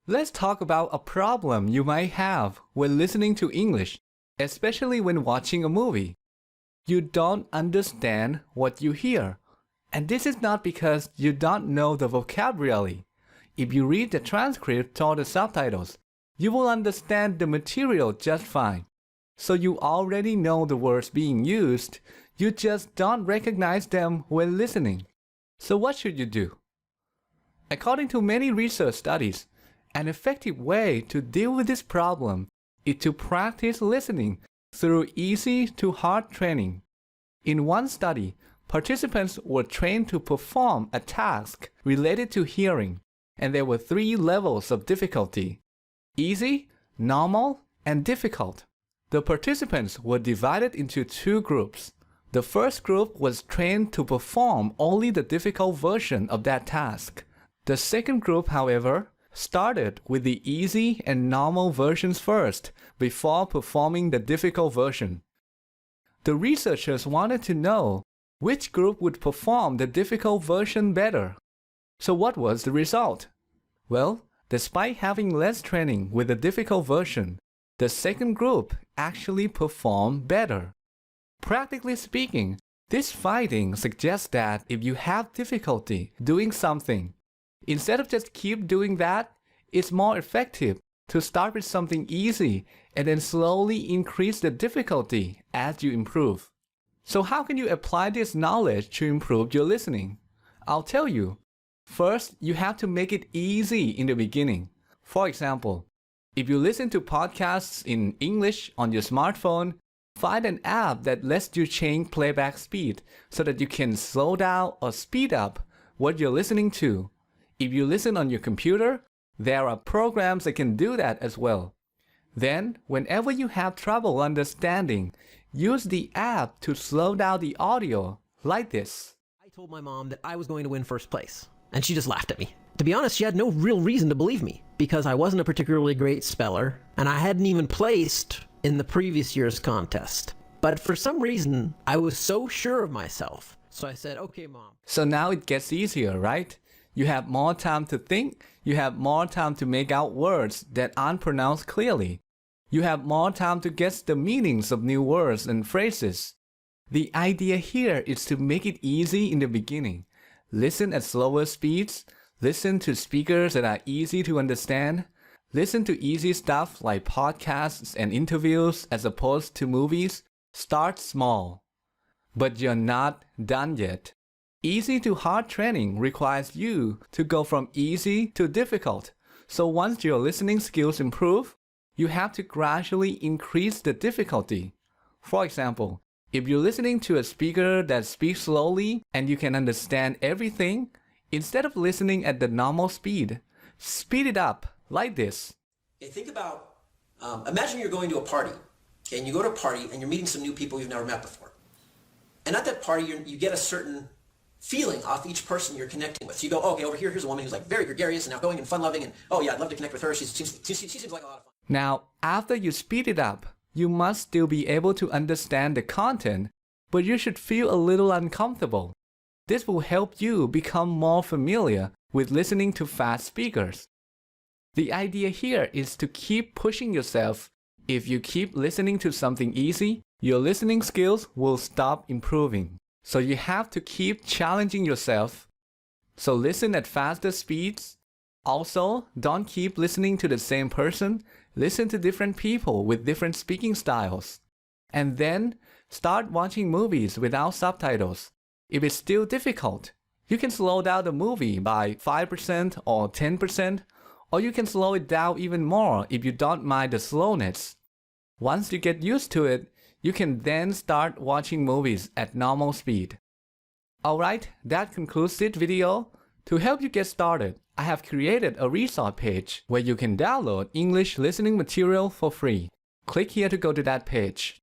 Let's talk about a problem you might have when listening to English, especially when watching a movie. You don't understand what you hear. And this is not because you don't know the vocabulary. If you read the transcript or the subtitles, you will understand the material just fine. So you already know the words being used, you just don't recognize them when listening. So what should you do? According to many research studies, an effective way to deal with this problem is to practice listening through easy to hard training. In one study, participants were trained to perform a task related to hearing, and there were 3 levels of difficulty: easy, normal, and difficult. The participants were divided into 2 groups. The first group was trained to perform only the difficult version of that task. The second group, however, started with the easy and normal versions first before performing the difficult version. The researchers wanted to know which group would perform the difficult version better. So what was the result? Well, despite having less training with the difficult version, the second group actually performed better. Practically speaking, this finding suggests that if you have difficulty doing something, instead of just keep doing that, it's more effective to start with something easy and then slowly increase the difficulty as you improve. So how can you apply this knowledge to improve your listening? I'll tell you. First, you have to make it easy in the beginning. For example, if you listen to podcasts in English on your smartphone, find an app that lets you change playback speed so that you can slow down or speed up what you're listening to. If you listen on your computer, there are programs that can do that as well. Then, whenever you have trouble understanding, use the app to slow down the audio, like this. I told my mom that I was going to win first place, and she just laughed at me. To be honest, she had no real reason to believe me, because I wasn't a particularly great speller, and I hadn't even placed in the previous year's contest. But for some reason, I was so sure of myself. So I said, okay, Mom. So now it gets easier, right? You have more time to think, you have more time to make out words that aren't pronounced clearly. You have more time to guess the meanings of new words and phrases. The idea here is to make it easy in the beginning. Listen at slower speeds, listen to speakers that are easy to understand, listen to easy stuff like podcasts and interviews as opposed to movies. Start small. But you're not done yet. Easy to hard training requires you to go from easy to difficult. So once your listening skills improve, you have to gradually increase the difficulty. For example, if you're listening to a speaker that speaks slowly and you can understand everything, instead of listening at the normal speed, speed it up like this. Okay, think about, imagine you're going to a party, okay, and you go to a party and you're meeting some new people you've never met before. And at that party, you get a certain feeling off each person you're connecting with. So you go, oh, okay, over here, here's a woman who's like very gregarious and outgoing and fun-loving, and oh yeah, I'd love to connect with her. She seems like a lot of fun. Now, after you speed it up, you must still be able to understand the content, but you should feel a little uncomfortable. This will help you become more familiar with listening to fast speakers. The idea here is to keep pushing yourself. If you keep listening to something easy, your listening skills will stop improving. So you have to keep challenging yourself. So listen at faster speeds. Also, don't keep listening to the same person. Listen to different people with different speaking styles. And then start watching movies without subtitles. If it's still difficult, you can slow down the movie by 5% or 10%, or you can slow it down even more if you don't mind the slowness. Once you get used to it, you can then start watching movies at normal speed. Alright, that concludes this video. To help you get started, I have created a resource page where you can download English listening material for free. Click here to go to that page.